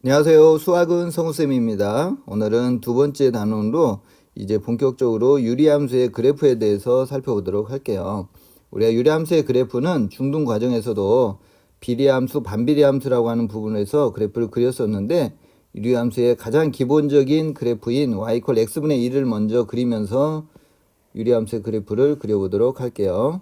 안녕하세요. 수학은 성우쌤입니다. 오늘은 두 번째 단원으로 이제 본격적으로 유리함수의 그래프에 대해서 살펴보도록 할게요. 우리가 유리함수의 그래프는 중등 과정에서도 비례함수, 반비례함수라고 하는 부분에서 그래프를 그렸었는데 유리함수의 가장 기본적인 그래프인 y = x분의 1을 먼저 그리면서 유리함수의 그래프를 그려보도록 할게요.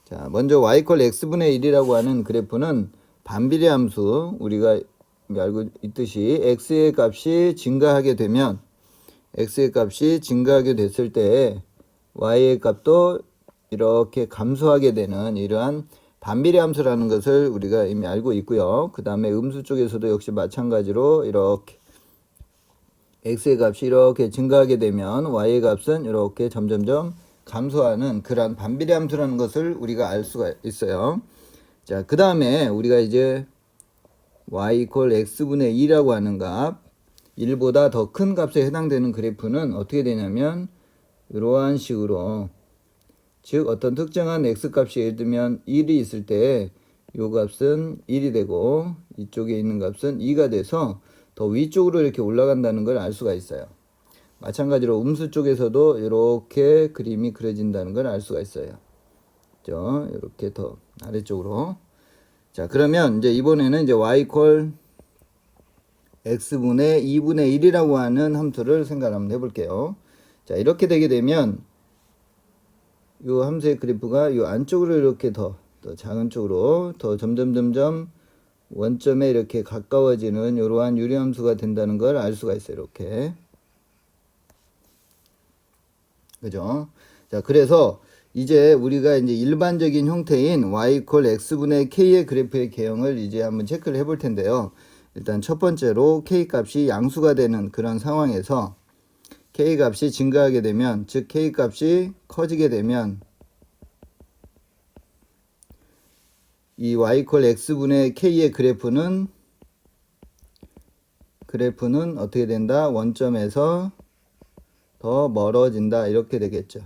자, 먼저 y = x분의 1이라고 하는 그래프는 반비례함수, 우리가 알고 있듯이 x의 값이 증가하게 되면 x의 값이 증가하게 됐을 때 y의 값도 이렇게 감소하게 되는 이러한 반비례함수라는 것을 우리가 이미 알고 있고요. 그 다음에 음수 쪽에서도 역시 마찬가지로 이렇게 x의 값이 이렇게 증가하게 되면 y의 값은 이렇게 점점점 감소하는 그러한 반비례함수라는 것을 우리가 알 수가 있어요. 자, 그 다음에 우리가 이제 y = x분의 2라고 하는 값, 1보다 더 큰 값에 해당되는 그래프는 어떻게 되냐면 이러한 식으로, 즉 어떤 특정한 x값이 예를 들면 1이 있을 때 이 값은 1이 되고 이쪽에 있는 값은 2가 돼서 더 위쪽으로 이렇게 올라간다는 걸 알 수가 있어요. 마찬가지로 음수 쪽에서도 이렇게 그림이 그려진다는 걸 알 수가 있어요. 그죠? 이렇게 더 아래쪽으로. 자, 그러면 이제 이번에는 이제 y = x분의 2분의 1이라고 하는 함수를 생각 한번 해볼게요. 자, 이렇게 되게 되면 이 함수의 그래프가 이 안쪽으로 이렇게 더 작은 쪽으로 더 점점 원점에 이렇게 가까워지는 이러한 유리함수가 된다는 걸 알 수가 있어요. 이렇게. 그죠? 자, 그래서 이제 우리가 이제 일반적인 형태인 y = x분의 k의 그래프의 개형을 이제 한번 체크를 해볼 텐데요. 일단 첫 번째로 k 값이 양수가 되는 그런 상황에서 k 값이 증가하게 되면, 즉 k 값이 커지게 되면 이 y = x분의 k의 그래프는 어떻게 된다? 원점에서 더 멀어진다. 이렇게 되겠죠.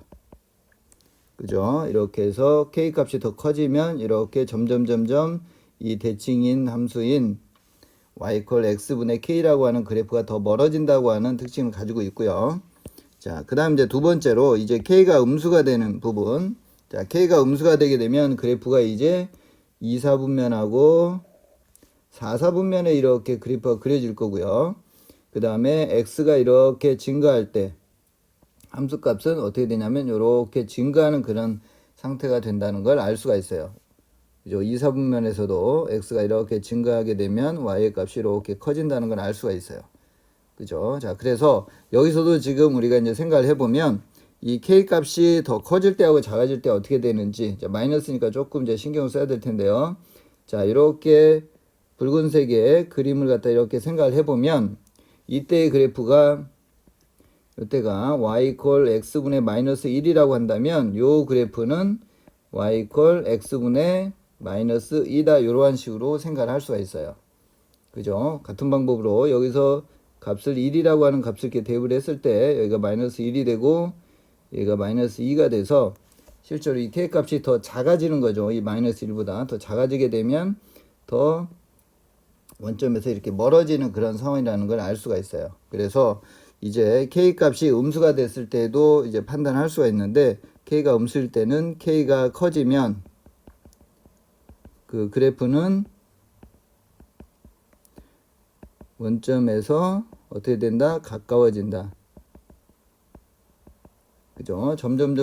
그죠? 이렇게 해서 k 값이 더 커지면 이렇게 점점 이 대칭인 함수인 y = x분의 k라고 하는 그래프가 더 멀어진다고 하는 특징을 가지고 있고요. 자, 그 다음 이제 두 번째로 이제 k가 음수가 되는 부분. 자, k가 음수가 되게 되면 그래프가 이제 2, 4분면하고 4, 4분면에 이렇게 그래프가 그려질 거고요. 그 다음에 x가 이렇게 증가할 때 함수값은 어떻게 되냐면 이렇게 증가하는 그런 상태가 된다는 걸 알 수가 있어요. 그죠? 2, 4분면에서도 x가 이렇게 증가하게 되면 y의 값이 이렇게 커진다는 걸 알 수가 있어요. 그죠? 자, 그래서 여기서도 지금 우리가 이제 생각을 해보면 이 k 값이 더 커질 때하고 작아질 때 어떻게 되는지, 자, 마이너스니까 조금 이제 신경을 써야 될 텐데요. 자, 이렇게 붉은색의 그림을 갖다 이렇게 생각을 해보면 이때의 그래프가, 이때가 y = x분의 -1이라고 한다면 요 그래프는 y = x분의 -2다. 이러한 식으로 생각을 할 수가 있어요. 그죠? 같은 방법으로 여기서 값을 1이라고 하는 값을 이렇게 대입을 했을 때 여기가 -1이 되고 여기가 -2가 돼서 실제로 이 k 값이 더 작아지는 거죠. 이 -1보다 더 작아지게 되면 더 원점에서 이렇게 멀어지는 그런 상황이라는 걸 알 수가 있어요. 그래서 이제 k 값이 음수가 됐을 때도 이제 판단할 수가 있는데, k가 음수일 때는 k가 커지면 그 그래프는 원점에서 어떻게 된다? 가까워진다. 그죠? 점점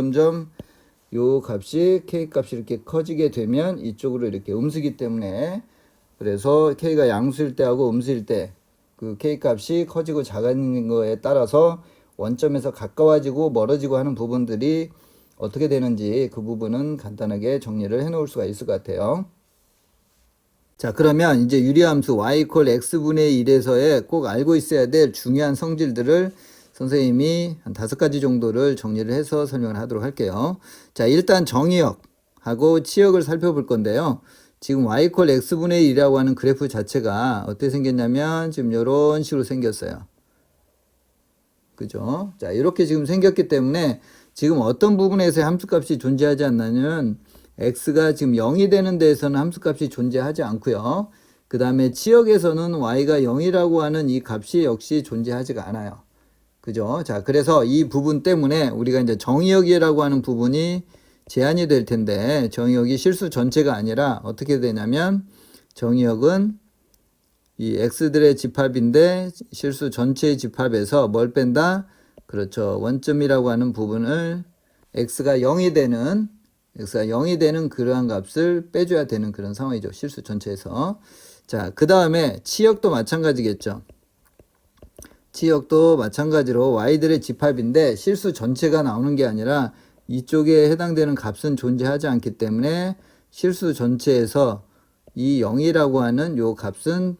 요 값이 k 값이 이렇게 커지게 되면 이쪽으로 이렇게 음수기 때문에, 그래서 k가 양수일 때하고 음수일 때 그 k 값이 커지고 작아지는 거에 따라서 원점에서 가까워지고 멀어지고 하는 부분들이 어떻게 되는지 그 부분은 간단하게 정리를 해 놓을 수가 있을 것 같아요. 자, 그러면 이제 유리함수 y = x분의 1에서의 꼭 알고 있어야 될 중요한 성질들을 선생님이 한 5가지 정도를 정리를 해서 설명을 하도록 할게요. 자, 일단 정의역하고 치역을 살펴볼 건데요. 지금 y = x분의 1이라고 하는 그래프 자체가 어떻게 생겼냐면 지금 이런 식으로 생겼어요. 그죠? 자, 이렇게 지금 생겼기 때문에 지금 어떤 부분에서 함수값이 존재하지 않냐면 x가 지금 0이 되는 데에서는 함수값이 존재하지 않고요. 그 다음에 치역에서는 y가 0이라고 하는 이 값이 역시 존재하지가 않아요. 그죠? 자, 그래서 이 부분 때문에 우리가 이제 정의역이라고 하는 부분이 제한이 될 텐데, 정의역이 실수 전체가 아니라 어떻게 되냐면, 정의역은 이 x들의 집합인데 실수 전체의 집합에서 뭘 뺀다? 그렇죠. 원점이라고 하는 부분을 x가 0이 되는 그러한 값을 빼줘야 되는 그런 상황이죠. 실수 전체에서. 자, 그 다음에 치역도 마찬가지겠죠. 치역도 마찬가지로 y들의 집합인데 실수 전체가 나오는 게 아니라 이쪽에 해당되는 값은 존재하지 않기 때문에 실수 전체에서 이 0이라고 하는 요 값은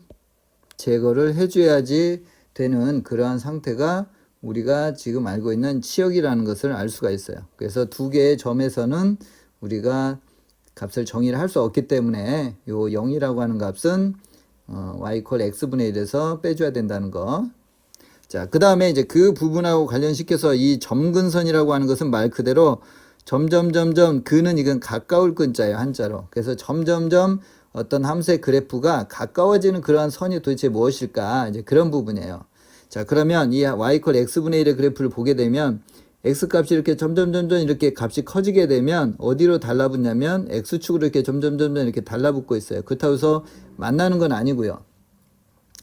제거를 해줘야지 되는 그러한 상태가 우리가 지금 알고 있는 치역이라는 것을 알 수가 있어요. 그래서 두 개의 점에서는 우리가 값을 정의를 할 수 없기 때문에 요 0이라고 하는 값은 y = x분의 1에서 빼줘야 된다는 거. 자, 그 다음에 이제 그 부분하고 관련시켜서 이 점근선이라고 하는 것은 말 그대로 점점점점 그는 이건 가까울 근자예요, 한자로. 그래서 점점점 어떤 함수의 그래프가 가까워지는 그러한 선이 도대체 무엇일까? 이제 그런 부분이에요. 자, 그러면 이 y = x분의 1의 그래프를 보게 되면 x값이 이렇게 점점점점 이렇게 값이 커지게 되면 어디로 달라붙냐면 x축으로 이렇게 점점점점 이렇게 달라붙고 있어요. 그렇다고 해서 만나는 건 아니고요.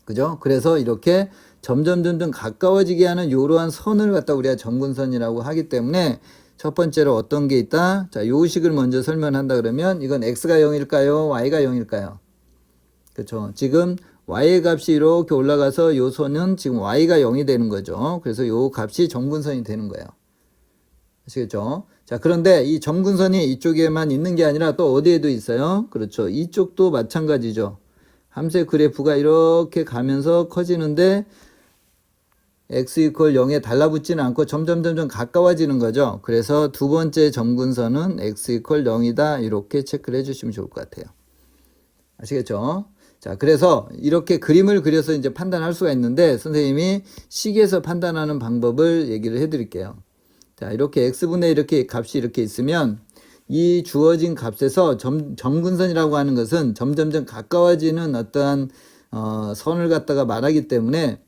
그죠? 그래서 이렇게 점점점점 가까워지게 하는 이러한 선을 갖다 우리가 점근선이라고 하기 때문에 첫 번째로 어떤 게 있다? 자, 요 식을 먼저 설명한다 그러면 이건 x가 0일까요? y가 0일까요? 그렇죠. 지금 y의 값이 이렇게 올라가서 요 선은 지금 y가 0이 되는 거죠. 그래서 요 값이 점근선이 되는 거예요. 아시겠죠? 자, 그런데 이 점근선이 이쪽에만 있는 게 아니라 또 어디에도 있어요? 그렇죠. 이쪽도 마찬가지죠. 함수의 그래프가 이렇게 가면서 커지는데 x = 0에 달라붙지는 않고 점점점점 가까워지는 거죠. 그래서 두 번째 점근선은 x = 0이다. 이렇게 체크를 해주시면 좋을 것 같아요. 아시겠죠? 자, 그래서 이렇게 그림을 그려서 이제 판단할 수가 있는데 선생님이 식에서 판단하는 방법을 얘기를 해드릴게요. 자, 이렇게 x분의 이렇게 값이 이렇게 있으면 이 주어진 값에서 점근선이라고 하는 것은 점점점 가까워지는 어떠한 선을 갖다가 말하기 때문에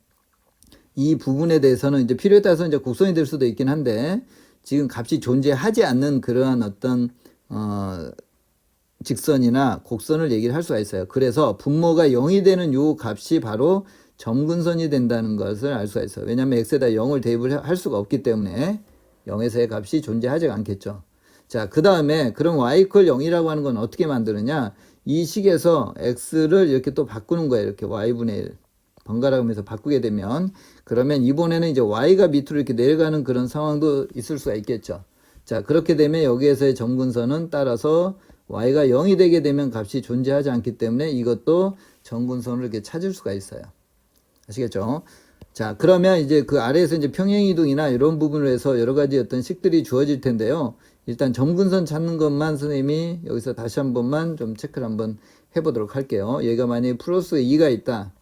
이 부분에 대해서는 이제 필요에 따라서 이제 곡선이 될 수도 있긴 한데 지금 값이 존재하지 않는 그러한 어떤 직선이나 곡선을 얘기를 할 수가 있어요. 그래서 분모가 0이 되는 요 값이 바로 점근선이 된다는 것을 알 수가 있어요. 왜냐하면 x에다 0을 대입을 할 수가 없기 때문에 0에서의 값이 존재하지 않겠죠. 자, 그 다음에 그럼 y = 0이라고 하는 건 어떻게 만드느냐? 이 식에서 x를 이렇게 또 바꾸는 거예요. 이렇게 y분의 1 번갈아 가면서 바꾸게 되면 그러면 이번에는 이제 y가 밑으로 이렇게 내려가는 그런 상황도 있을 수가 있겠죠. 자, 그렇게 되면 여기에서의 점근선은 따라서 y가 0이 되게 되면 값이 존재하지 않기 때문에 이것도 점근선을 이렇게 찾을 수가 있어요. 아시겠죠? 자, 그러면 이제 그 아래에서 이제 평행이동이나 이런 부분을 해서 여러 가지 어떤 식들이 주어질 텐데요. 일단 점근선 찾는 것만 선생님이 여기서 다시 한 번만 좀 체크를 한번 해보도록 할게요. 얘가 만약에 플러스 2가 있다.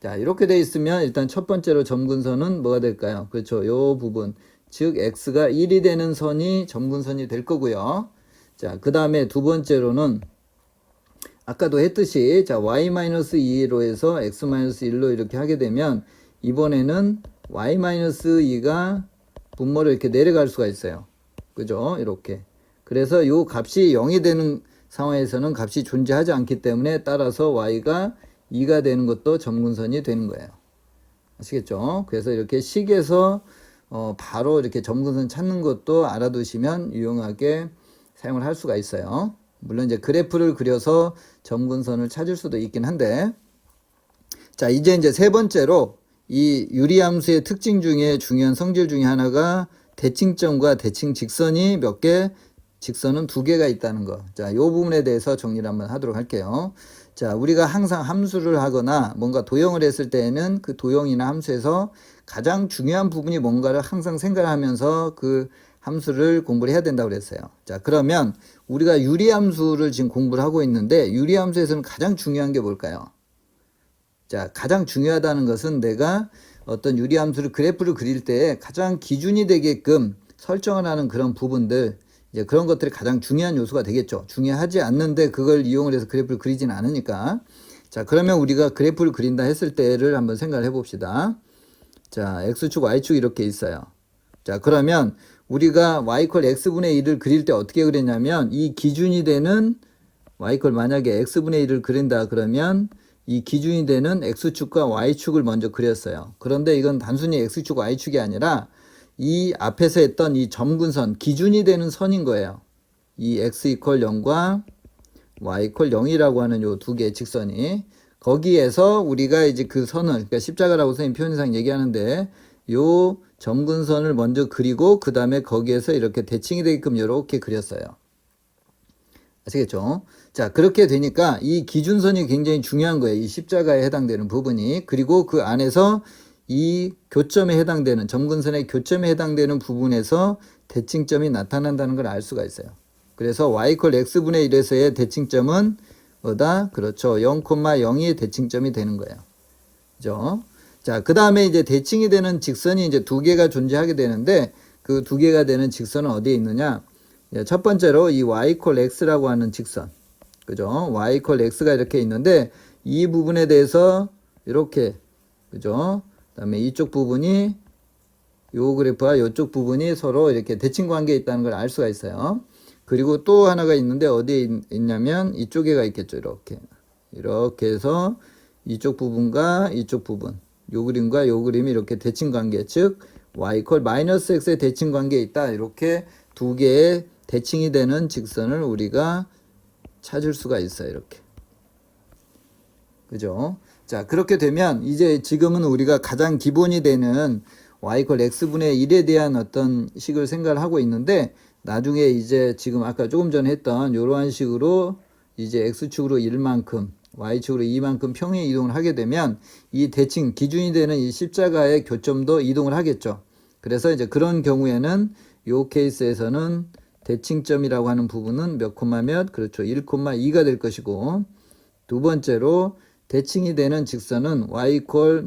자, 이렇게 돼 있으면 일단 첫 번째로 점근선은 뭐가 될까요? 그렇죠. 요 부분. 즉, x가 1이 되는 선이 점근선이 될 거고요. 자, 그 다음에 두 번째로는 아까도 했듯이 자, y-2로 해서 x-1로 이렇게 하게 되면 이번에는 y-2가 분모를 이렇게 내려갈 수가 있어요. 그죠? 이렇게. 그래서 요 값이 0이 되는 상황에서는 값이 존재하지 않기 때문에 따라서 y가 2가 되는 것도 점근선이 되는 거예요. 아시겠죠? 그래서 이렇게 식에서 바로 이렇게 점근선 찾는 것도 알아두시면 유용하게 사용을 할 수가 있어요. 물론 이제 그래프를 그려서 점근선을 찾을 수도 있긴 한데 자, 이제 세 번째로 이 유리함수의 특징 중에 중요한 성질 중에 하나가 대칭점과 대칭 직선이 몇 개, 직선은 2개가 있다는 거. 자, 이 부분에 대해서 정리를 한번 하도록 할게요. 자, 우리가 항상 함수를 하거나 뭔가 도형을 했을 때에는 그 도형이나 함수에서 가장 중요한 부분이 뭔가를 항상 생각하면서 그 함수를 공부를 해야 된다고 그랬어요. 자, 그러면 우리가 유리함수를 지금 공부를 하고 있는데 유리함수에서는 가장 중요한 게 뭘까요? 자, 가장 중요하다는 것은 내가 어떤 유리함수를 그래프를 그릴 때 가장 기준이 되게끔 설정을 하는 그런 부분들 이제 그런 것들이 가장 중요한 요소가 되겠죠. 중요하지 않는데 그걸 이용을 해서 그래프를 그리지는 않으니까. 자, 그러면 우리가 그래프를 그린다 했을 때를 한번 생각을 해봅시다. 자, x축, y축 이렇게 있어요. 자, 그러면 우리가 y 콜 x분의 1을 그릴 때 어떻게 그렸냐면 이 기준이 되는 y 콜 만약에 x분의 1을 그린다 그러면 이 기준이 되는 x축과 y축을 먼저 그렸어요. 그런데 이건 단순히 x축, y축이 아니라 이 앞에서 했던 이 점근선, 기준이 되는 선인 거예요. 이 x 이퀄 0과 y 이퀄 0이라고 하는 요 두 개의 직선이 거기에서 우리가 이제 그 선을 그러니까 십자가라고 선생님 표현상 얘기하는데 요 점근선을 먼저 그리고 그 다음에 거기에서 이렇게 대칭이 되게끔 이렇게 그렸어요. 아시겠죠? 자, 그렇게 되니까 이 기준선이 굉장히 중요한 거예요. 이 십자가에 해당되는 부분이. 그리고 그 안에서 이 교점에 해당되는 점근선의 교점에 해당되는 부분에서 대칭점이 나타난다는 걸 알 수가 있어요. 그래서 y 콜 x분의 1에서의 대칭점은 뭐다? 그렇죠. 0,0이 대칭점이 되는 거예요. 그죠? 자, 그 다음에 이제 대칭이 되는 직선이 이제 두 개가 존재하게 되는데 그 두 개가 되는 직선은 어디에 있느냐? 첫 번째로 이 y 콜 x라고 하는 직선. 그죠? y 콜 x가 이렇게 있는데 이 부분에 대해서 이렇게 그죠? 그다음에 이쪽 부분이 요 그래프와 이쪽 부분이 서로 이렇게 대칭 관계에 있다는 걸 알 수가 있어요. 그리고 또 하나가 있는데 어디에 있냐면 이쪽에가 있겠죠. 이렇게 해서 이쪽 부분과 이쪽 부분 요 그림과 요 그림이 이렇게 대칭 관계 즉 y 이퀄 마이너스 x의 대칭 관계에 있다. 이렇게 두 개의 대칭이 되는 직선을 우리가 찾을 수가 있어요. 이렇게. 그죠? 자, 그렇게 되면 이제 지금은 우리가 가장 기본이 되는 y 이퀄 x분의 1에 대한 어떤 식을 생각을 하고 있는데 나중에 이제 지금 아까 조금 전에 했던 이러한 식으로 이제 x축으로 1만큼 y축으로 2만큼 평행 이동을 하게 되면 이 대칭 기준이 되는 이 십자가의 교점도 이동을 하겠죠. 그래서 이제 그런 경우에는 이 케이스에서는 대칭점이라고 하는 부분은 몇 콤마 몇? 그렇죠. 1,2가 될 것이고 두 번째로 대칭이 되는 직선은 y 이퀄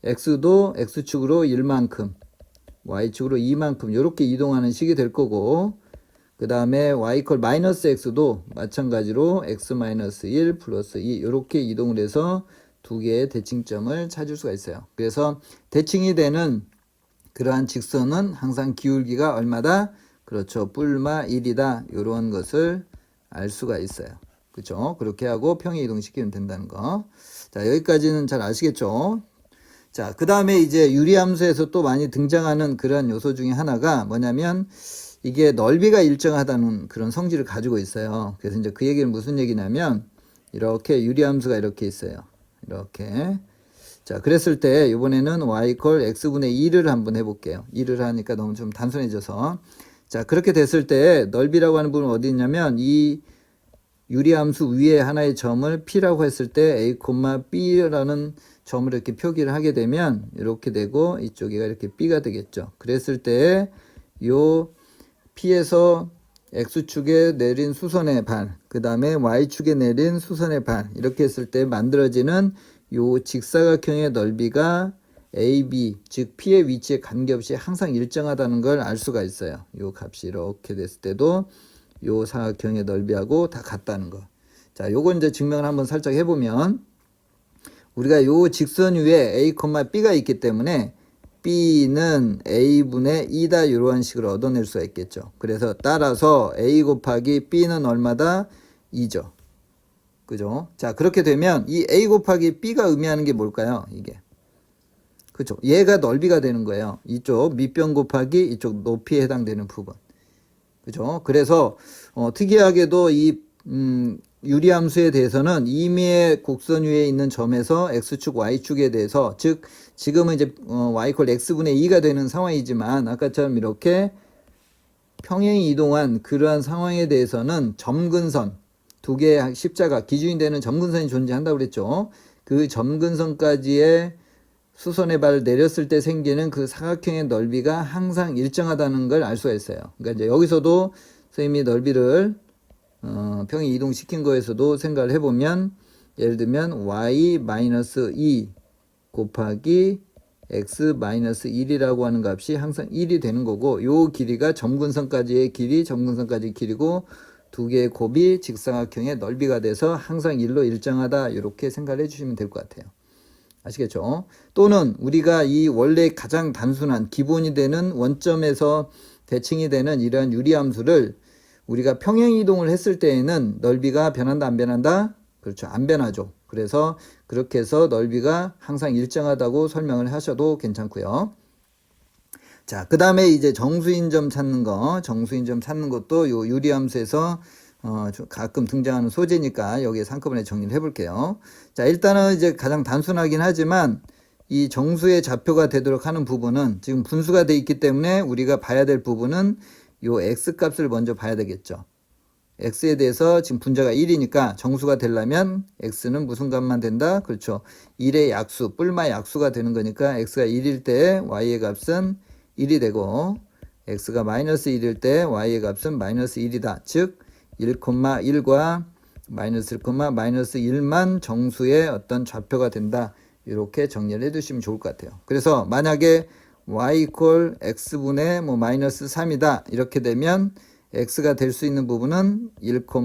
x도 x축으로 1만큼 y축으로 2만큼 이렇게 이동하는 식이 될 거고 그 다음에 y 이퀄 마이너스 x도 마찬가지로 x 마이너스 1 플러스 2 이렇게 이동을 해서 두 개의 대칭점을 찾을 수가 있어요. 그래서 대칭이 되는 그러한 직선은 항상 기울기가 얼마다? 그렇죠. 뿔마 1이다. 이런 것을 알 수가 있어요. 그렇죠. 그렇게 하고 평행 이동시키면 된다는 거. 자, 여기까지는 잘 아시겠죠? 자, 그 다음에 이제 유리함수에서 또 많이 등장하는 그러한 요소 중에 하나가 뭐냐면 이게 넓이가 일정하다는 그런 성질을 가지고 있어요. 그래서 이제 그 얘기는 무슨 얘기냐면 이렇게 유리함수가 이렇게 있어요. 이렇게. 자, 그랬을 때 이번에는 y 이퀄 x분의 2를 한번 해볼게요. 2를 하니까 너무 좀 단순해져서. 자, 그렇게 됐을 때 넓이라고 하는 부분은 어디 있냐면 이 유리함수 위에 하나의 점을 P라고 했을 때 A, B라는 점을 이렇게 표기를 하게 되면 이렇게 되고 이쪽이가 이렇게 B가 되겠죠. 그랬을 때 요 P에서 X축에 내린 수선의 발, 그 다음에 Y축에 내린 수선의 발 이렇게 했을 때 만들어지는 요 직사각형의 넓이가 AB, 즉 P의 위치에 관계없이 항상 일정하다는 걸 알 수가 있어요. 요 값이 이렇게 됐을 때도 요 사각형의 넓이하고 다 같다는 거. 자, 요건 이제 증명을 한번 살짝 해보면 우리가 요 직선 위에 A, B가 있기 때문에 B는 A분의 2다 이러한 식으로 얻어낼 수가 있겠죠. 그래서 따라서 A 곱하기 B는 얼마다? 2죠. 그죠? 자, 그렇게 되면 이 A 곱하기 B가 의미하는 게 뭘까요? 이게. 그죠? 얘가 넓이가 되는 거예요. 이쪽 밑변 곱하기 이쪽 높이에 해당되는 부분. 그죠? 그래서 특이하게도 이 유리함수에 대해서는 임의의 곡선 위에 있는 점에서 x축, y축에 대해서 즉 지금은 이제 y 이퀄 x분의 2가 되는 상황이지만 아까처럼 이렇게 평행 이동한 그러한 상황에 대해서는 점근선 두 개의 십자가 기준이 되는 점근선이 존재한다고 그랬죠. 그 점근선까지의 수선의 발을 내렸을 때 생기는 그 사각형의 넓이가 항상 일정하다는 걸 알 수가 있어요. 그러니까 이제 여기서도 선생님이 넓이를 평행 이동시킨 거에서도 생각을 해보면 예를 들면 y-2 곱하기 x-1이라고 하는 값이 항상 1이 되는 거고 요 길이가 점근선까지의 길이, 점근선까지의 길이고 두 개의 곱이 직사각형의 넓이가 돼서 항상 1로 일정하다. 이렇게 생각을 해주시면 될 것 같아요. 아시겠죠? 또는 우리가 이 원래 가장 단순한 기본이 되는 원점에서 대칭이 되는 이러한 유리함수를 우리가 평행이동을 했을 때에는 넓이가 변한다 안 변한다? 그렇죠. 안 변하죠. 그래서 그렇게 해서 넓이가 항상 일정하다고 설명을 하셔도 괜찮고요. 자, 그 다음에 이제 정수인점 찾는 거, 정수인점 찾는 것도 요 유리함수에서 가끔 등장하는 소재니까 여기에 한꺼번에 정리를 해볼게요. 자, 일단은 이제 가장 단순하긴 하지만 이 정수의 좌표가 되도록 하는 부분은 지금 분수가 돼 있기 때문에 우리가 봐야 될 부분은 요 x 값을 먼저 봐야 되겠죠. x에 대해서 지금 분자가 1이니까 정수가 되려면 x는 무슨 값만 된다? 그렇죠. 1의 약수, 뿔마 약수가 되는 거니까 x가 1일 때 y의 값은 1이 되고 x가 마이너스 1일 때 y의 값은 마이너스 1이다. 즉 1,1과 마이너스 1, 마이너스 1만 정수의 어떤 좌표가 된다. 이렇게 정리를 해두시면 좋을 것 같아요. 그래서 만약에 y equal x분의 뭐 마이너스 3이다. 이렇게 되면 x가 될 수 있는 부분은 1, 그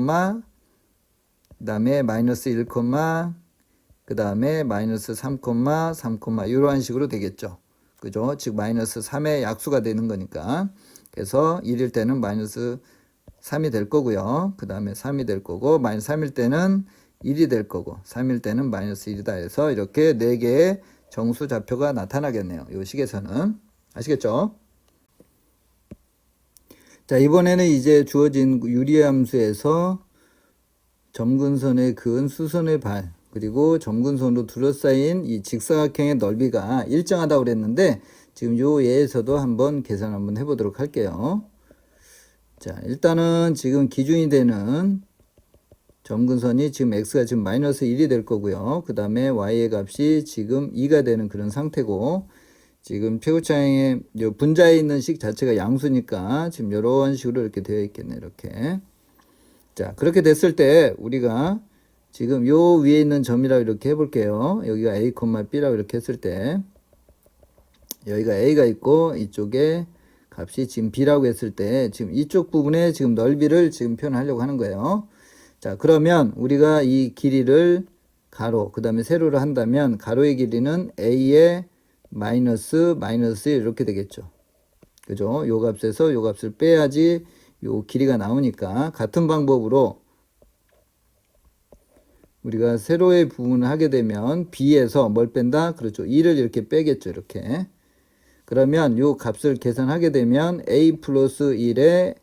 다음에 마이너스 1, 그 다음에 마이너스 3, 3, 이러한 식으로 되겠죠. 그죠? 즉 마이너스 3의 약수가 되는 거니까. 그래서 1일 때는 마이너스 3이 될 거고요. 그 다음에 3이 될 거고, 마이너스 3일 때는 1이 될 거고, 3일 때는 마이너스 1이다 해서 이렇게 4개의 정수 좌표가 나타나겠네요. 이 식에서는. 아시겠죠? 자, 이번에는 이제 주어진 유리함수에서 점근선의 근, 수선의 발, 그리고 점근선으로 둘러싸인 이 직사각형의 넓이가 일정하다고 그랬는데, 지금 요 예에서도 한번 계산 한번 해보도록 할게요. 자, 일단은 지금 기준이 되는 점근선이 지금 x가 지금 마이너스 1이 될 거고요. 그 다음에 y의 값이 지금 2가 되는 그런 상태고, 지금 최고차항의 분자에 있는 식 자체가 양수니까 지금 이런 식으로 이렇게 되어 있겠네. 이렇게. 자, 그렇게 됐을 때 우리가 지금 요 위에 있는 점이라고 이렇게 해볼게요. 여기가 a, b라고 이렇게 했을 때 여기가 a가 있고 이쪽에 값이 지금 b라고 했을 때 지금 이쪽 부분에 지금 넓이를 지금 표현하려고 하는 거예요. 자, 그러면 우리가 이 길이를 가로, 그 다음에 세로를 한다면 가로의 길이는 a의 마이너스 1 이렇게 되겠죠. 그죠? 요 값에서 요 값을 빼야지 요 길이가 나오니까 같은 방법으로 우리가 세로의 부분을 하게 되면 b에서 뭘 뺀다? 그렇죠. 2를 이렇게 빼겠죠. 이렇게. 그러면 요 값을 계산하게 되면 a 플러스 1에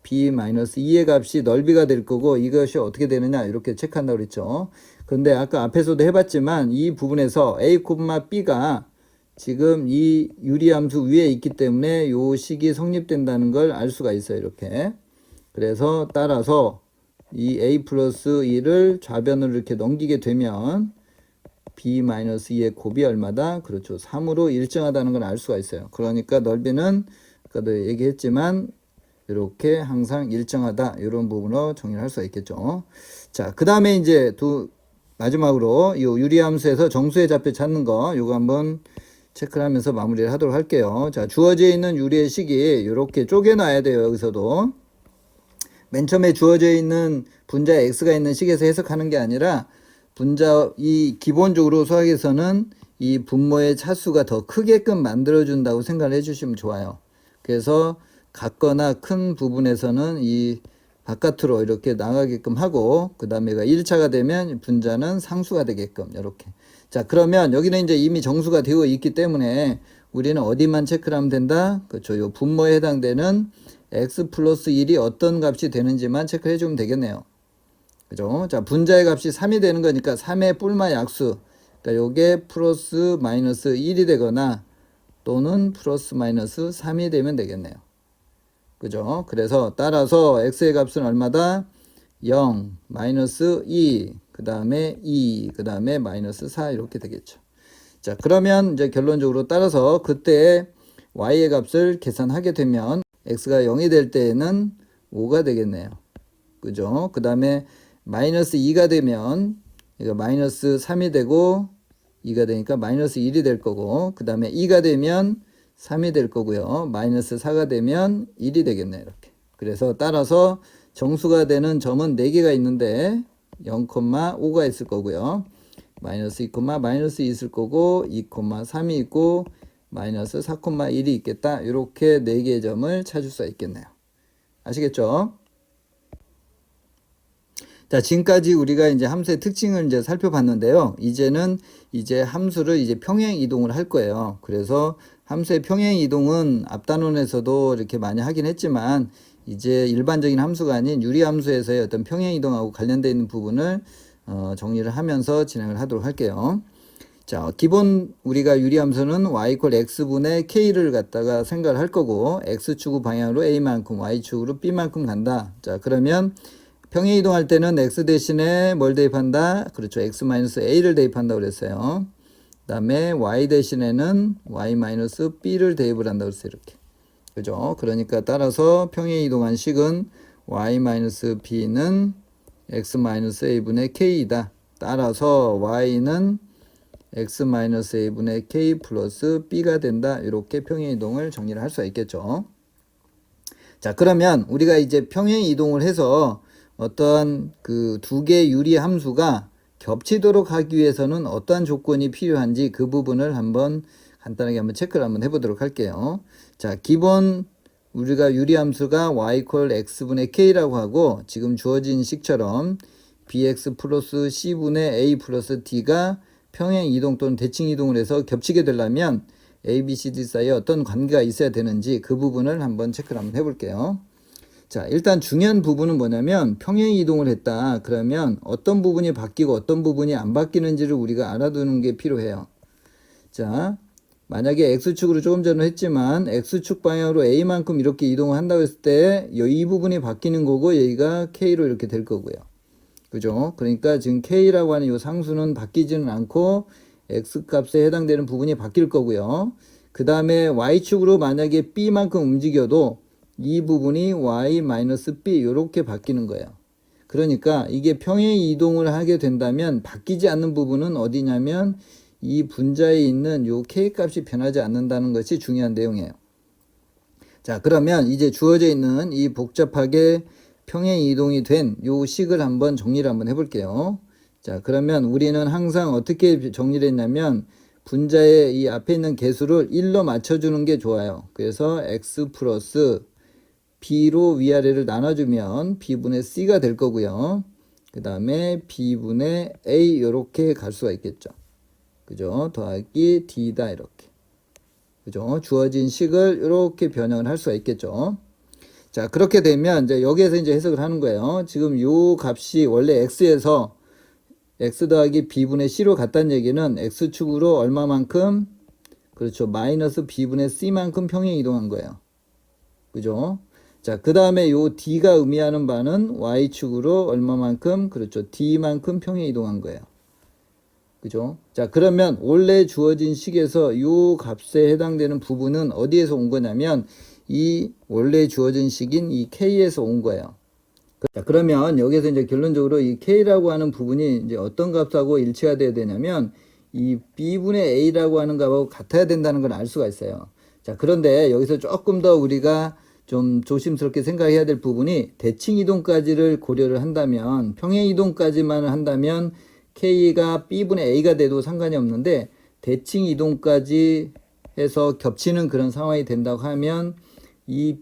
b 마이너스 2의 값이 넓이가 될 거고 이것이 어떻게 되느냐 이렇게 체크한다고 그랬죠. 그런데 아까 앞에서도 해봤지만 이 부분에서 a, b가 지금 이 유리함수 위에 있기 때문에 요 식이 성립된다는 걸 알 수가 있어요. 이렇게. 그래서 따라서 이 a 플러스 2를 좌변으로 이렇게 넘기게 되면 b-2의 곱이 얼마다? 그렇죠. 3으로 일정하다는 걸 알 수가 있어요. 그러니까 넓이는 아까도 얘기했지만 이렇게 항상 일정하다. 이런 부분으로 정리를 할 수가 있겠죠. 자, 그 다음에 이제 마지막으로 이 유리함수에서 정수의 좌표 찾는 거 요거 한번 체크를 하면서 마무리를 하도록 할게요. 자, 주어져 있는 유리의 식이 이렇게 쪼개놔야 돼요. 여기서도. 맨 처음에 주어져 있는 분자 x가 있는 식에서 해석하는 게 아니라 이 기본적으로 수학에서는 이 분모의 차수가 더 크게끔 만들어준다고 생각을 해주시면 좋아요. 그래서 같거나 큰 부분에서는 이 바깥으로 이렇게 나가게끔 하고 그 다음에 1차가 되면 분자는 상수가 되게끔 이렇게. 자, 그러면 여기는 이제 이미 정수가 되어 있기 때문에 우리는 어디만 체크를 하면 된다? 그렇죠. 요 분모에 해당되는 x 플러스 1이 어떤 값이 되는지만 체크해 주면 되겠네요. 그죠? 자, 분자의 값이 3이 되는 거니까 3의 뿔마 약수. 그러니까 요게 플러스 마이너스 1이 되거나 또는 플러스 마이너스 3이 되면 되겠네요. 그죠? 그래서 따라서 x의 값은 얼마다? 0, 마이너스 2, 그 다음에 2, 그 다음에 마이너스 4 이렇게 되겠죠. 자, 그러면 이제 결론적으로 따라서 그때 y의 값을 계산하게 되면 x가 0이 될 때에는 5가 되겠네요. 그죠? 그 다음에 마이너스 2가 되면 이거 마이너스 3이 되고 2가 되니까 마이너스 1이 될 거고 그 다음에 2가 되면 3이 될 거고요. 마이너스 4가 되면 1이 되겠네요. 이렇게. 그래서 따라서 정수가 되는 점은 4개가 있는데 0,5가 있을 거고요. 마이너스 2, 마이너스 2 있을 거고 2, 3이 있고 마이너스 4,1이 있겠다. 이렇게 4개의 점을 찾을 수가 있겠네요. 아시겠죠? 자, 지금까지 우리가 이제 함수의 특징을 이제 살펴봤는데요. 이제는 이제 함수를 이제 평행 이동을 할 거예요. 그래서 함수의 평행 이동은 앞단원에서도 이렇게 많이 하긴 했지만 이제 일반적인 함수가 아닌 유리함수에서의 어떤 평행 이동하고 관련되어 있는 부분을 정리를 하면서 진행을 하도록 할게요. 자, 기본 우리가 유리함수는 y = x분의 k를 갖다가 생각을 할 거고 x축 방향으로 a만큼 y축으로 b만큼 간다. 자, 그러면 평행 이동할 때는 x 대신에 뭘 대입한다? 그렇죠. x-a를 대입한다고 그랬어요. 그 다음에 y 대신에는 y-b를 대입을 한다고 그랬어요. 이렇게. 그죠? 그러니까 따라서 평행 이동한 식은 y-b는 x-a분의 k이다. 따라서 y는 x-a분의 k 플러스 b가 된다. 이렇게 평행 이동을 정리를 할 수가 있겠죠. 자, 그러면 우리가 이제 평행 이동을 해서 어떠한 그 두 개의 유리 함수가 겹치도록 하기 위해서는 어떠한 조건이 필요한지 그 부분을 한번 간단하게 한번 체크를 한번 해보도록 할게요. 자, 기본 우리가 유리 함수가 y = x분의 k라고 하고 지금 주어진 식처럼 bx 플러스 c분의 a 플러스 d가 평행 이동 또는 대칭 이동을 해서 겹치게 되려면 a, b, c, d 사이에 어떤 관계가 있어야 되는지 그 부분을 한번 체크를 한번 해볼게요. 자, 일단 중요한 부분은 뭐냐면 평행 이동을 했다. 그러면 어떤 부분이 바뀌고 어떤 부분이 안 바뀌는지를 우리가 알아두는 게 필요해요. 자, 만약에 x축으로 조금 전에 했지만 x축 방향으로 a만큼 이렇게 이동을 한다고 했을 때 이 부분이 바뀌는 거고 여기가 k로 이렇게 될 거고요. 그죠? 그러니까 지금 k라고 하는 이 상수는 바뀌지는 않고 x 값에 해당되는 부분이 바뀔 거고요. 그 다음에 y축으로 만약에 b만큼 움직여도 이 부분이 y-b 이렇게 바뀌는 거예요. 그러니까 이게 평행 이동을 하게 된다면 바뀌지 않는 부분은 어디냐면 이 분자에 있는 요 k 값이 변하지 않는다는 것이 중요한 내용이에요. 자, 그러면 이제 주어져 있는 이 복잡하게 평행 이동이 된 요 식을 한번 정리를 한번 해볼게요. 자, 그러면 우리는 항상 어떻게 정리를 했냐면 분자의 이 앞에 있는 개수를 1로 맞춰주는 게 좋아요. 그래서 x 플러스 b로 위아래를 나눠주면 b분의 c가 될 거고요. 그 다음에 b분의 a 이렇게 갈 수가 있겠죠. 그죠? 더하기 d다 이렇게. 그죠? 주어진 식을 이렇게 변형을 할 수가 있겠죠. 자, 그렇게 되면 이제 여기에서 이제 해석을 하는 거예요. 지금 요 값이 원래 x에서 x 더하기 b분의 c로 갔다는 얘기는 x축으로 얼마만큼? 그렇죠. 마이너스 b분의 c만큼 평행 이동한 거예요. 그죠? 자, 그 다음에 요 d가 의미하는 바는 y축으로 얼마만큼? 그렇죠. d만큼 평행 이동한 거예요. 그죠? 자, 그러면 원래 주어진 식에서 요 값에 해당되는 부분은 어디에서 온 거냐면 이 원래 주어진 식인 이 k에서 온 거예요. 자, 그러면 여기서 이제 결론적으로 이 k라고 하는 부분이 이제 어떤 값하고 일치가 돼야 되냐면 이 b분의 a라고 하는 값하고 같아야 된다는 걸 알 수가 있어요. 자, 그런데 여기서 조금 더 우리가 좀 조심스럽게 생각해야 될 부분이 대칭 이동까지를 고려를 한다면 평행 이동까지만 한다면 k가 b분의 a가 돼도 상관이 없는데 대칭 이동까지 해서 겹치는 그런 상황이 된다고 하면 이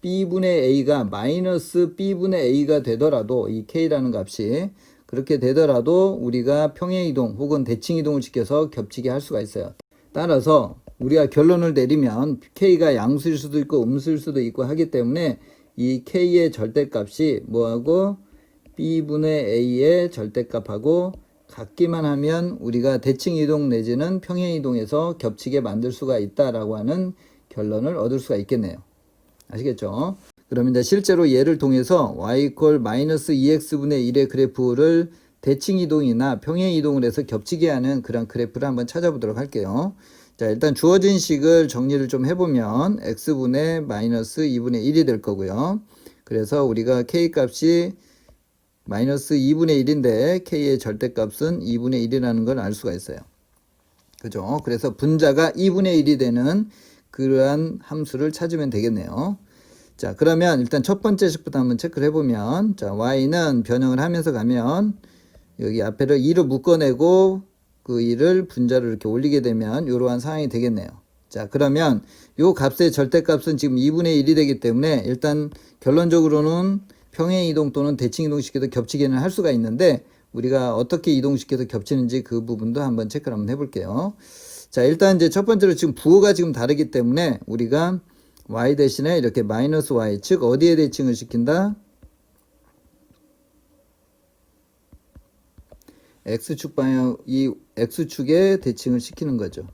b분의 a가 마이너스 b분의 a가 되더라도 이 k라는 값이 그렇게 되더라도 우리가 평행 이동 혹은 대칭 이동을 시켜서 겹치게 할 수가 있어요. 따라서 우리가 결론을 내리면 k가 양수일 수도 있고 음수일 수도 있고 하기 때문에 이 k의 절대값이 뭐하고 b분의 a의 절대값하고 같기만 하면 우리가 대칭 이동 내지는 평행 이동에서 겹치게 만들 수가 있다라고 하는 결론을 얻을 수가 있겠네요. 아시겠죠? 그럼 이제 실제로 예를 통해서 y = 마이너스 2x분의 1의 그래프를 대칭 이동이나 평행 이동을 해서 겹치게 하는 그런 그래프를 한번 찾아보도록 할게요. 자, 일단 주어진 식을 정리를 좀 해보면 x분의 마이너스 2분의 1이 될 거고요. 그래서 우리가 k 값이 마이너스 2분의 1인데 k의 절대값은 2분의 1이라는 걸 알 수가 있어요. 그죠? 그래서 분자가 2분의 1이 되는 그러한 함수를 찾으면 되겠네요. 자, 그러면 일단 첫 번째 식부터 한번 체크를 해보면, 자, y는 변형을 하면서 가면, 여기 앞에를 2로 묶어내고, 그 2를 분자로 이렇게 올리게 되면, 이러한 상황이 되겠네요. 자, 그러면, 요 값의 절대값은 지금 2분의 1이 되기 때문에, 일단 결론적으로는 평행 이동 또는 대칭 이동시켜도 겹치기는 할 수가 있는데, 우리가 어떻게 이동시켜서 겹치는지 그 부분도 한번 체크를 한번 해볼게요. 자, 일단 이제 첫 번째로 지금 부호가 지금 다르기 때문에, 우리가 y 대신에 이렇게 마이너스 y, 즉 어디에 대칭을 시킨다? x축 방향, 이 x축에 대칭을 시키는 거죠.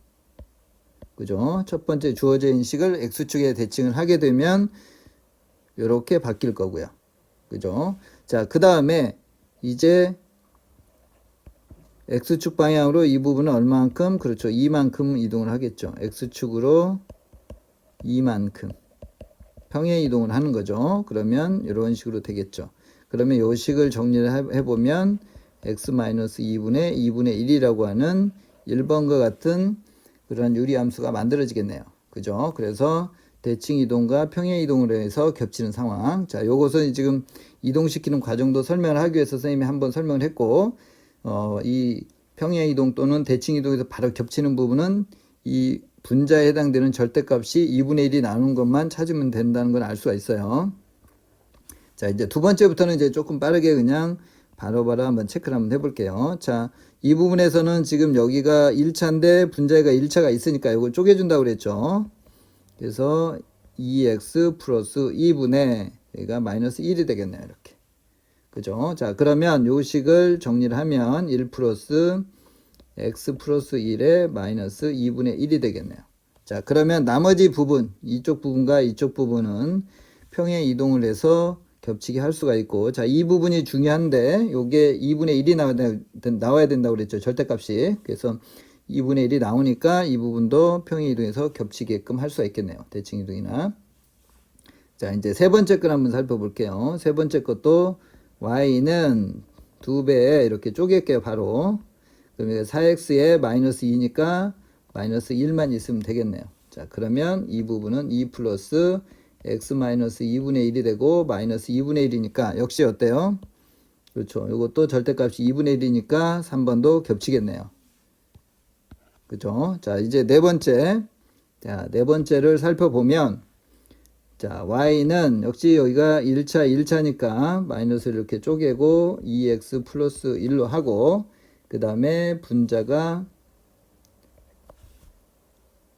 그죠? 첫 번째 주어져 인식을 x축에 대칭을 하게 되면 이렇게 바뀔 거고요. 그죠? 자, 그 다음에 이제 x축 방향으로 이 부분은 얼마만큼? 그렇죠. 이만큼 이동을 하겠죠. x축으로 이만큼 평행 이동을 하는 거죠. 그러면 이런 식으로 되겠죠. 그러면 이 식을 정리를 해보면 x-2분의 2분의 1이라고 하는 1번과 같은 그런 유리함수가 만들어지겠네요. 그죠? 그래서 대칭 이동과 평행 이동을 해서 겹치는 상황. 자, 요것은 지금 이동시키는 과정도 설명을 하기 위해서 선생님이 한번 설명을 했고, 이 평행 이동 또는 대칭 이동에서 바로 겹치는 부분은 이 분자에 해당되는 절대값이 2분의 1이 나오는 것만 찾으면 된다는 걸 알 수가 있어요. 자, 이제 두 번째부터는 이제 조금 빠르게 그냥 바로바로 한번 체크를 한번 해볼게요. 자, 이 부분에서는 지금 여기가 1차인데 분자가 1차가 있으니까 이걸 쪼개준다고 그랬죠. 그래서 2x 플러스 2분의 여기가 마이너스 1이 되겠네요. 이렇게. 그죠? 자, 그러면 요 식을 정리를 하면 1 플러스 x 플러스 1에 마이너스 2분의 1이 되겠네요. 자, 그러면 나머지 부분, 이쪽 부분과 이쪽 부분은 평행 이동을 해서 겹치게 할 수가 있고, 자, 이 부분이 중요한데, 요게 2분의 1이 나와야 된다고 그랬죠. 절대값이. 그래서 2분의 1이 나오니까 이 부분도 평행 이동해서 겹치게끔 할 수가 있겠네요. 대칭 이동이나. 자, 이제 세 번째 걸 한번 살펴볼게요. 세 번째 것도 y는 2배에 이렇게 쪼갤게요, 바로. 그러면 4x에 마이너스 2니까 마이너스 1만 있으면 되겠네요. 자, 그러면 이 부분은 2 플러스 x 마이너스 2분의 1이 되고 마이너스 2분의 1이니까 역시 어때요? 그렇죠. 이것도 절대값이 2분의 1이니까 3번도 겹치겠네요. 그죠? 자, 이제 네 번째. 자, 네 번째를 살펴보면 자, y는 역시 여기가 1차니까 마이너스를 이렇게 쪼개고 2x 플러스 1로 하고 그 다음에 분자가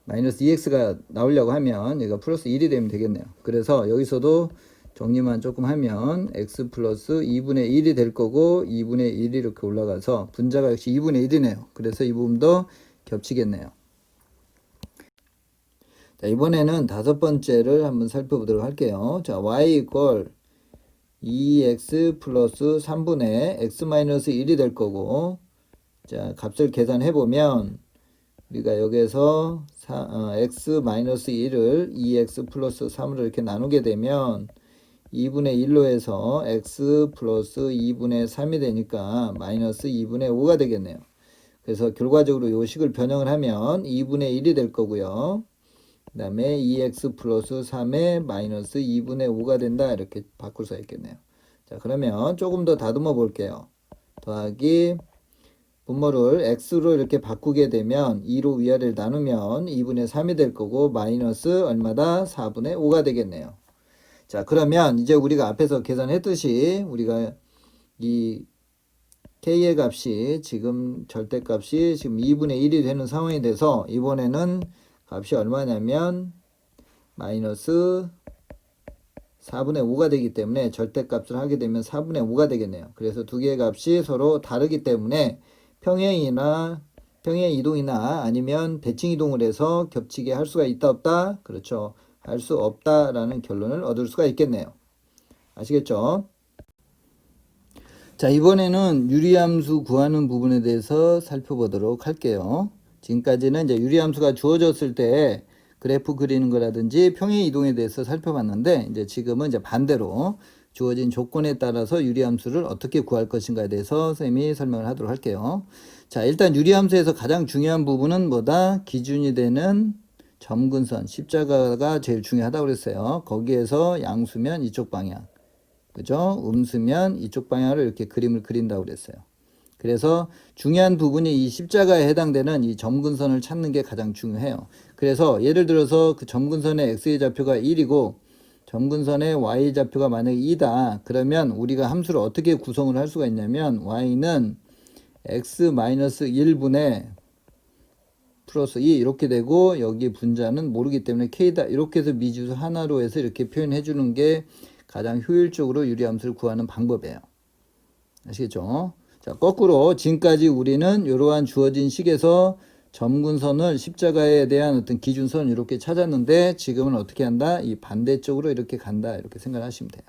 마이너스 2x가 나오려고 하면 얘가 플러스 1이 되면 되겠네요. 그래서 여기서도 정리만 조금 하면 x 플러스 2분의 1이 될 거고 2분의 1이 이렇게 올라가서 분자가 역시 2분의 1이네요. 그래서 이 부분도 겹치겠네요. 자, 이번에는 다섯 번째를 한번 살펴보도록 할게요. 자, y 이퀄 2x 플러스 3분의 x 마이너스 1이 될 거고 자, 값을 계산해 보면 우리가 여기에서 x 마이너스 1을 2x 플러스 3으로 이렇게 나누게 되면 2분의 1로 해서 x 플러스 2분의 3이 되니까 마이너스 2분의 5가 되겠네요. 그래서 결과적으로 요 식을 변형을 하면 2분의 1이 될 거고요. 그 다음에 2x 플러스 3에 마이너스 2분의 5가 된다. 이렇게 바꿀 수가 있겠네요. 자, 그러면 조금 더 다듬어 볼게요. 더하기 분모를 x로 이렇게 바꾸게 되면 2로 위아래를 나누면 2분의 3이 될 거고 마이너스 얼마다? 4분의 5가 되겠네요. 자, 그러면 이제 우리가 앞에서 계산했듯이 우리가 이 k의 값이 지금 절대값이 지금 2분의 1이 되는 상황이 돼서 이번에는 값이 얼마냐면 마이너스 4분의 5가 되기 때문에 절대값을 하게 되면 4분의 5가 되겠네요. 그래서 두 개의 값이 서로 다르기 때문에 평행 이동이나 아니면 대칭 이동을 해서 겹치게 할 수가 있다 없다? 그렇죠. 할 수 없다라는 결론을 얻을 수가 있겠네요. 아시겠죠? 자, 이번에는 유리함수 구하는 부분에 대해서 살펴보도록 할게요. 지금까지는 이제 유리함수가 주어졌을 때 그래프 그리는 거라든지 평행 이동에 대해서 살펴봤는데 이제 지금은 이제 반대로 주어진 조건에 따라서 유리함수를 어떻게 구할 것인가에 대해서 선생님이 설명을 하도록 할게요. 자, 일단 유리함수에서 가장 중요한 부분은 뭐다? 기준이 되는 점근선, 십자가가 제일 중요하다고 그랬어요. 거기에서 양수면 이쪽 방향, 그죠? 음수면 이쪽 방향으로 이렇게 그림을 그린다고 그랬어요. 그래서 중요한 부분이 이 십자가에 해당되는 이 점근선을 찾는 게 가장 중요해요. 그래서 예를 들어서 그 점근선의 x의 좌표가 1이고 점근선의 y 좌표가 만약에 2다. 그러면 우리가 함수를 어떻게 구성을 할 수가 있냐면 y는 x-1분의 플러스 2 이렇게 되고 여기 분자는 모르기 때문에 k다. 이렇게 해서 미지수 하나로 해서 이렇게 표현해 주는 게 가장 효율적으로 유리함수를 구하는 방법이에요. 아시겠죠? 자, 거꾸로 지금까지 우리는 이러한 주어진 식에서 점근선을 십자가에 대한 어떤 기준선을 이렇게 찾았는데 지금은 어떻게 한다? 이 반대쪽으로 이렇게 간다. 이렇게 생각하시면 돼요.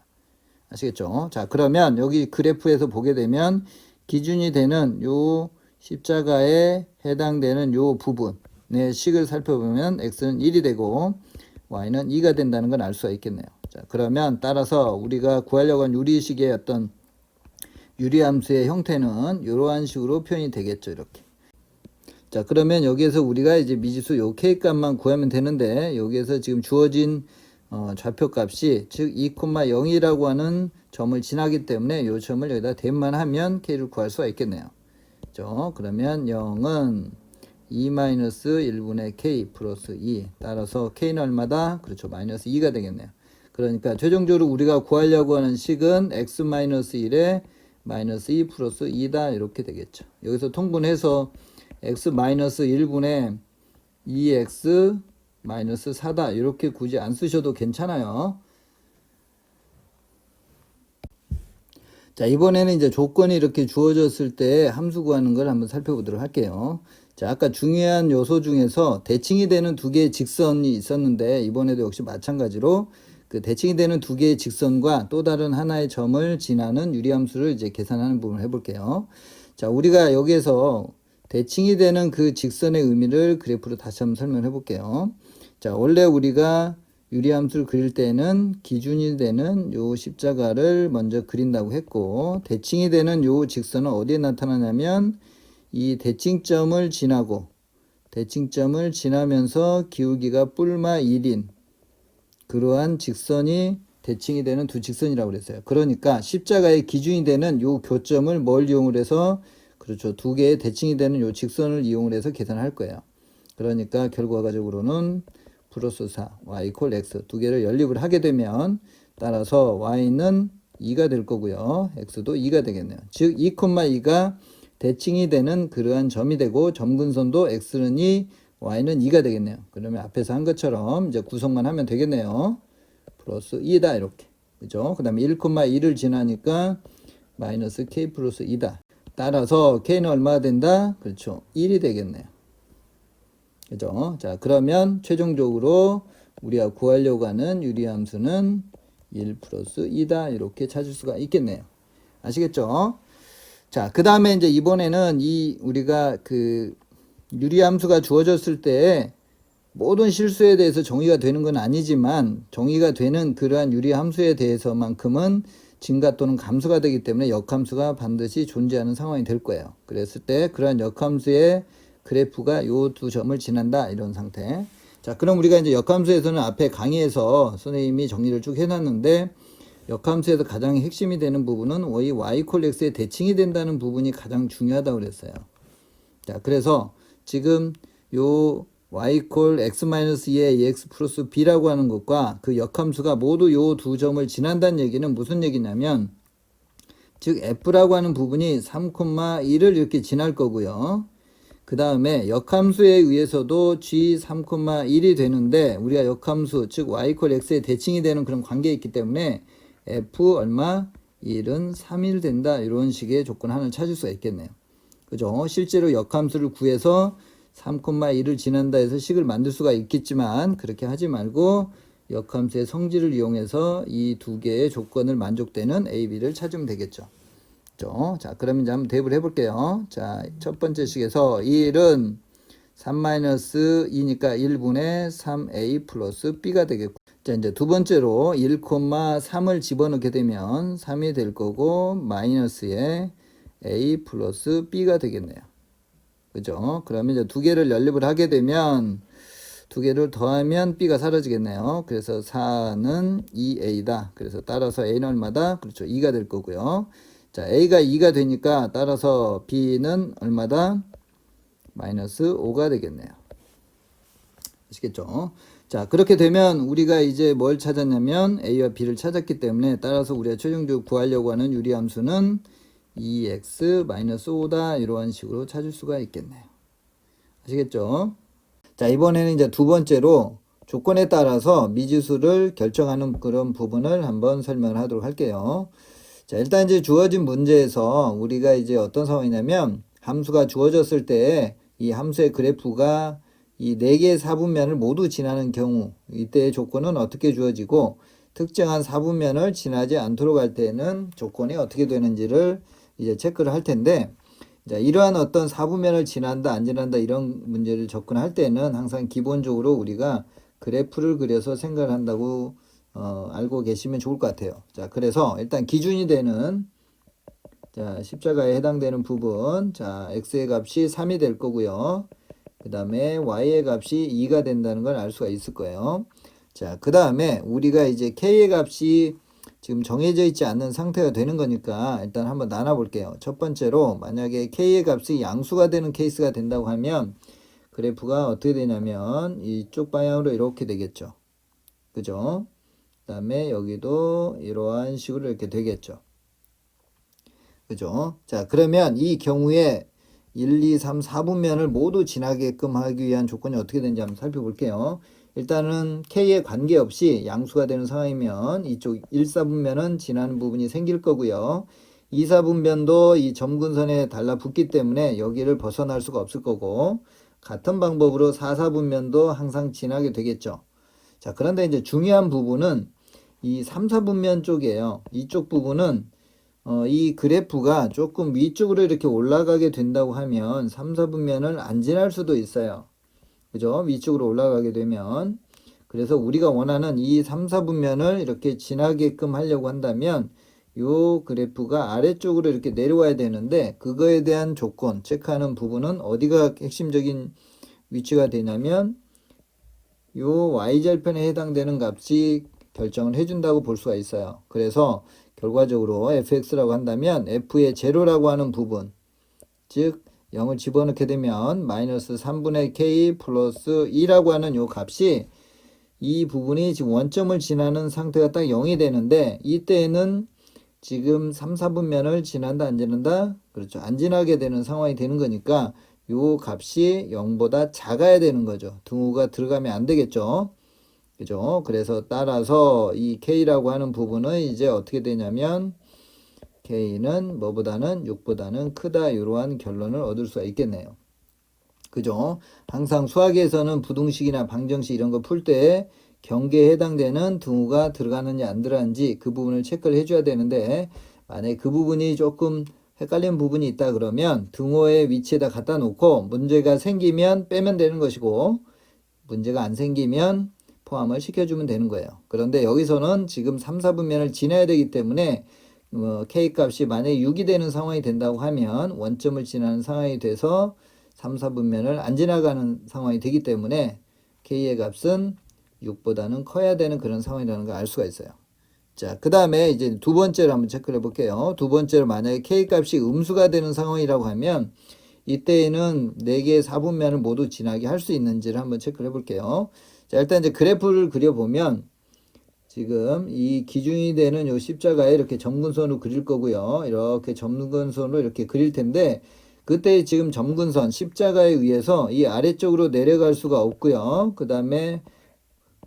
아시겠죠? 자, 그러면 여기 그래프에서 보게 되면 기준이 되는 요 십자가에 해당되는 요 부분의 식을 살펴보면 x는 1이 되고 y는 2가 된다는 걸 알 수가 있겠네요. 자, 그러면 따라서 우리가 구하려고 한 유리식의 어떤 유리함수의 형태는 이러한 식으로 표현이 되겠죠. 이렇게. 자, 그러면 여기에서 우리가 이제 미지수 요 k 값만 구하면 되는데 여기에서 지금 주어진 좌표 값이 즉 2,0이라고 하는 점을 지나기 때문에 이 점을 여기다 대입만 하면 k를 구할 수가 있겠네요. 그죠? 그러면 0은 2-1분의 k 플러스 2 따라서 k는 얼마다? 그렇죠. 마이너스 2가 되겠네요. 그러니까 최종적으로 우리가 구하려고 하는 식은 x-1에 마이너스 2 플러스 2다 이렇게 되겠죠. 여기서 통분해서 x-1분의 2x 마이너스 4다 이렇게 굳이 안 쓰셔도 괜찮아요. 자, 이번에는 이제 조건이 이렇게 주어졌을 때 함수 구하는 걸 한번 살펴보도록 할게요. 자, 아까 중요한 요소 중에서 대칭이 되는 두 개의 직선이 있었는데 이번에도 역시 마찬가지로 그 대칭이 되는 두 개의 직선과 또 다른 하나의 점을 지나는 유리함수를 이제 계산하는 부분을 해볼게요. 자, 우리가 여기에서 대칭이 되는 그 직선의 의미를 그래프로 다시 한번 설명해 볼게요. 자, 원래 우리가 유리함수를 그릴 때는 기준이 되는 요 십자가를 먼저 그린다고 했고 대칭이 되는 요 직선은 어디에 나타나냐면 이 대칭점을 지나고 대칭점을 지나면서 기울기가 뿔마 1인 그러한 직선이 대칭이 되는 두 직선이라고 그랬어요. 그러니까 십자가의 기준이 되는 요 교점을 뭘 이용을 해서 그렇죠. 두 개의 대칭이 되는 요 직선을 이용을 해서 계산할 거예요. 그러니까 결과적으로는 플러스 4, y 이퀄 x 두 개를 연립을 하게 되면 따라서 y는 2가 될 거고요. x도 2가 되겠네요. 즉 2,2가 대칭이 되는 그러한 점이 되고 점근선도 x는 2, y는 2가 되겠네요. 그러면 앞에서 한 것처럼 이제 구성만 하면 되겠네요. 플러스 2다 이렇게. 그죠? 그 다음에 1,2를 지나니까 마이너스 k 플러스 2다. 따라서 k는 얼마가 된다? 그렇죠. 1이 되겠네요. 그죠? 자, 그러면 최종적으로 우리가 구하려고 하는 유리함수는 1 플러스 2다. 이렇게 찾을 수가 있겠네요. 아시겠죠? 자, 그 다음에 이제 이번에는 우리가 그 유리함수가 주어졌을 때 모든 실수에 대해서 정의가 되는 건 아니지만 정의가 되는 그러한 유리함수에 대해서만큼은 증가 또는 감소가 되기 때문에 역함수가 반드시 존재하는 상황이 될 거예요. 그랬을 때 그러한 역함수의 그래프가 요 두 점을 지난다 이런 상태. 자, 그럼 우리가 이제 역함수에서는 앞에 강의에서 선생님이 정리를 쭉 해놨는데 역함수에서 가장 핵심이 되는 부분은 y 이퀄 x의 대칭이 된다는 부분이 가장 중요하다고 그랬어요. 자, 그래서 지금 요 y 이퀄 x-2의 x 플러스 b라고 하는 것과 그 역함수가 모두 요 두 점을 지난다는 얘기는 무슨 얘기냐면 즉 f라고 하는 부분이 3,1을 이렇게 지날 거고요. 그 다음에 역함수에 의해서도 g 3,1이 되는데 우리가 역함수 즉 y 이퀄 x의 대칭이 되는 그런 관계에 있기 때문에 f 얼마? 1은 3일 된다. 이런 식의 조건 하나를 찾을 수가 있겠네요. 그죠? 실제로 역함수를 구해서 3,1을 지난다 해서 식을 만들 수가 있겠지만 그렇게 하지 말고 역함수의 성질을 이용해서 이 두 개의 조건을 만족되는 a, b를 찾으면 되겠죠. 그죠? 자, 그러면 이제 한번 대입을 해볼게요. 자, 첫 번째 식에서 1은 3-2니까 1분의 3a 플러스 b가 되겠고 자, 이제 두 번째로 1,3을 집어넣게 되면 3이 될 거고 마이너스에 a 플러스 b가 되겠네요. 그죠? 그러면 이제 두 개를 연립을 하게 되면 두 개를 더하면 B가 사라지겠네요. 그래서 4는 2A다. 그래서 따라서 A는 얼마다? 그렇죠. 2가 될 거고요. 자, A가 2가 되니까 따라서 B는 얼마다? 마이너스 5가 되겠네요. 아시겠죠? 자, 그렇게 되면 우리가 이제 뭘 찾았냐면 A와 B를 찾았기 때문에 따라서 우리가 최종적으로 구하려고 하는 유리함수는 2x-5다. 이러한 식으로 찾을 수가 있겠네요. 아시겠죠? 자, 이번에는 이제 두 번째로 조건에 따라서 미지수를 결정하는 그런 부분을 한번 설명을 하도록 할게요. 자, 일단 이제 주어진 문제에서 우리가 이제 어떤 상황이냐면 함수가 주어졌을 때 이 함수의 그래프가 이 4개의 사분면을 모두 지나는 경우 이때의 조건은 어떻게 주어지고 특정한 사분면을 지나지 않도록 할 때는 조건이 어떻게 되는지를 이제 체크를 할 텐데, 자, 이러한 어떤 사분면을 지난다 안 지난다 이런 문제를 접근할 때는 항상 기본적으로 우리가 그래프를 그려서 생각을 한다고 알고 계시면 좋을 것 같아요. 자, 그래서 일단 기준이 되는 자, 십자가에 해당되는 부분, 자, x의 값이 3이 될 거고요. 그 다음에 y의 값이 2가 된다는 걸 알 수가 있을 거예요. 자, 그 다음에 우리가 이제 k의 값이 지금 정해져 있지 않는 상태가 되는 거니까 일단 한번 나눠 볼게요. 첫 번째로 만약에 k의 값이 양수가 되는 케이스가 된다고 하면 그래프가 어떻게 되냐면 이쪽 방향으로 이렇게 되겠죠. 그죠? 그 다음에 여기도 이러한 식으로 이렇게 되겠죠. 그죠? 자, 그러면 이 경우에 1, 2, 3, 4분면을 모두 지나게끔 하기 위한 조건이 어떻게 되는지 한번 살펴볼게요. 일단은 K에 관계없이 양수가 되는 상황이면 이쪽 1, 4분면은 지나는 부분이 생길 거고요. 2, 4분면도 이 점근선에 달라붙기 때문에 여기를 벗어날 수가 없을 거고, 같은 방법으로 4, 4분면도 항상 지나게 되겠죠. 자, 그런데 이제 중요한 부분은 이 3, 4분면 쪽이에요. 이쪽 부분은 이 그래프가 조금 위쪽으로 이렇게 올라가게 된다고 하면 3, 4분면을 안 지날 수도 있어요. 그죠? 위쪽으로 올라가게 되면. 그래서 우리가 원하는 이 3, 4분면을 이렇게 지나게끔 하려고 한다면 요 그래프가 아래쪽으로 이렇게 내려와야 되는데, 그거에 대한 조건, 체크하는 부분은 어디가 핵심적인 위치가 되냐면 요 y절편에 해당되는 값이 결정을 해준다고 볼 수가 있어요. 그래서 결과적으로 fx라고 한다면 f의 제로라고 하는 부분, 즉 0을 집어넣게 되면 마이너스 3분의 k 플러스 2라고 하는 요 값이 이 부분이 지금 원점을 지나는 상태가 딱 0이 되는데, 이때에는 지금 3, 4분면을 지난다 안 지난다? 그렇죠. 안 지나게 되는 상황이 되는 거니까 요 값이 0보다 작아야 되는 거죠. 등호가 들어가면 안 되겠죠. 그죠? 그래서 따라서 이 K라고 하는 부분은 이제 어떻게 되냐면 K는 뭐보다는 6보다는 크다, 이러한 결론을 얻을 수가 있겠네요. 그죠? 항상 수학에서는 부등식이나 방정식 이런 거 풀 때 경계에 해당되는 등호가 들어가는지 안 들어가는지 그 부분을 체크를 해줘야 되는데, 만약에 그 부분이 조금 헷갈리는 부분이 있다 그러면 등호의 위치에다 갖다 놓고 문제가 생기면 빼면 되는 것이고, 문제가 안 생기면 포함을 시켜주면 되는 거예요. 그런데 여기서는 지금 3, 4분면을 지나야 되기 때문에 K 값이 만약에 6이 되는 상황이 된다고 하면 원점을 지나는 상황이 돼서 3, 4분면을 안 지나가는 상황이 되기 때문에 K의 값은 6보다는 커야 되는 그런 상황이라는 걸 알 수가 있어요. 자, 그 다음에 이제 두 번째로 한번 체크를 해볼게요. 두 번째로 만약에 K 값이 음수가 되는 상황이라고 하면 이때에는 4개의 4분면을 모두 지나게 할 수 있는지를 한번 체크를 해볼게요. 자, 일단 이제 그래프를 그려보면 지금 이 기준이 되는 요 십자가에 이렇게 점근선으로 그릴 거고요. 이렇게 점근선으로 이렇게 그릴 텐데, 그때 지금 점근선 십자가에 의해서 이 아래쪽으로 내려갈 수가 없고요. 그 다음에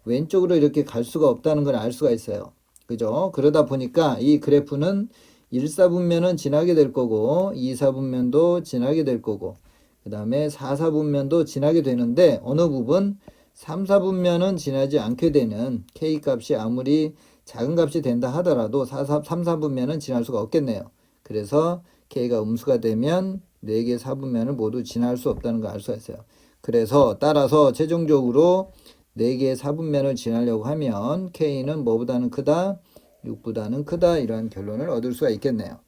왼쪽으로 이렇게 갈 수가 없다는 걸 알 수가 있어요. 그죠? 그러다 보니까 이 그래프는 1, 4분면은 지나게 될 거고 2, 4분면도 지나게 될 거고 그 다음에 4, 4분면도 지나게 되는데, 어느 부분 3, 4분면은 지나지 않게 되는 K 값이 아무리 작은 값이 된다 하더라도 3, 4분면은 지날 수가 없겠네요. 그래서 K가 음수가 되면 4개 4분면을 모두 지날 수 없다는 걸 알 수가 있어요. 그래서 따라서 최종적으로 4개의 4분면을 지나려고 하면 K는 뭐보다는 크다? 6보다는 크다, 이런 결론을 얻을 수가 있겠네요.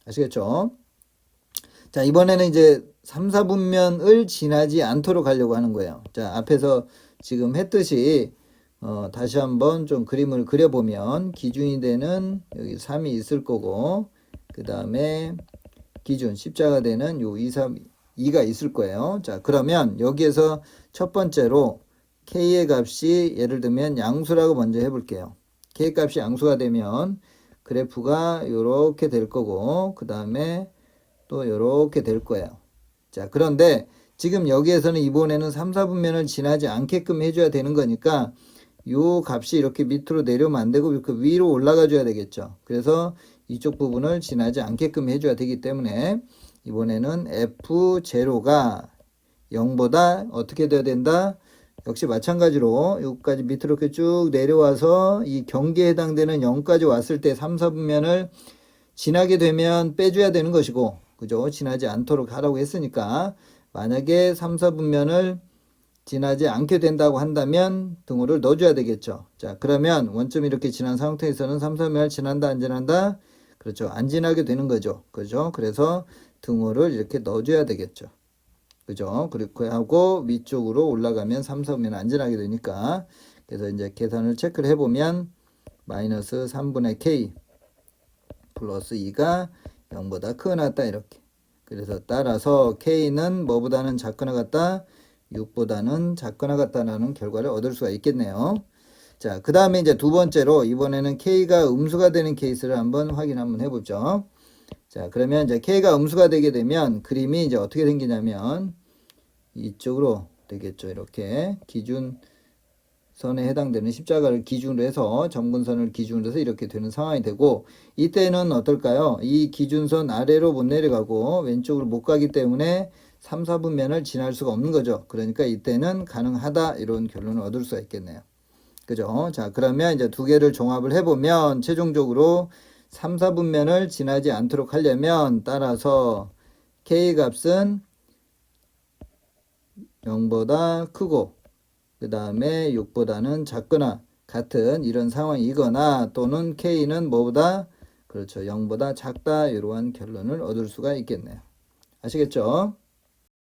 아시겠죠? 자, 이번에는 이제 3, 4분면을 지나지 않도록 하려고 하는 거예요. 자, 앞에서 지금 했듯이 다시 한번 좀 그림을 그려보면 기준이 되는 여기 3이 있을 거고 그 다음에 기준 십자가 되는 요 2, 3, 2가 있을 거예요. 자, 그러면 여기에서 첫 번째로 K의 값이 예를 들면 양수라고 먼저 해볼게요. K 값이 양수가 되면 그래프가 요렇게 될 거고 그 다음에 또 요렇게 될 거예요. 자, 그런데 지금 여기에서는 이번에는 3, 4분면을 지나지 않게끔 해줘야 되는 거니까 요 값이 이렇게 밑으로 내려오면 안 되고 이렇게 위로 올라가 줘야 되겠죠. 그래서 이쪽 부분을 지나지 않게끔 해줘야 되기 때문에 이번에는 F0가 0보다 어떻게 돼야 된다? 역시 마찬가지로 여기까지 밑으로 이렇게 쭉 내려와서 이 경계에 해당되는 0까지 왔을 때 3, 4분면을 지나게 되면 빼줘야 되는 것이고, 그죠? 지나지 않도록 하라고 했으니까 만약에 3, 4분면을 지나지 않게 된다고 한다면 등호를 넣어줘야 되겠죠. 자, 그러면 원점이 이렇게 지난 상태에서는 3, 4분면을 지난다, 안 지난다? 그렇죠. 안 지나게 되는 거죠. 그죠? 그래서 등호를 이렇게 넣어줘야 되겠죠. 그죠? 그렇게 하고 위쪽으로 올라가면 3, 4분면 안 지나게 되니까 그래서 이제 계산을 체크를 해보면 마이너스 3분의 K 플러스 2가 0보다 크거나 이렇게. 그래서 따라서 K는 뭐보다는 작거나 같다? 6보다는 작거나 같다라는 결과를 얻을 수가 있겠네요. 자, 그 다음에 이제 두 번째로 이번에는 K가 음수가 되는 케이스를 한번 해보죠. 자, 그러면 이제 K가 음수가 되게 되면 그림이 이제 어떻게 생기냐면 이쪽으로 되겠죠. 이렇게 기준선에 해당되는 십자가를 기준으로 해서 점근선을 기준으로 해서 이렇게 되는 상황이 되고 이때는 어떨까요? 이 기준선 아래로 못 내려가고 왼쪽으로 못 가기 때문에 3, 4분면을 지날 수가 없는 거죠. 그러니까 이때는 가능하다 이런 결론을 얻을 수가 있겠네요. 그죠? 자, 그러면 이제 두 개를 종합을 해보면 최종적으로 3, 4분면을 지나지 않도록 하려면 따라서 K 값은 0보다 크고 그 다음에 6보다는 작거나 같은 이런 상황이거나 또는 K는 뭐보다 그렇죠. 0보다 작다 이러한 결론을 얻을 수가 있겠네요. 아시겠죠?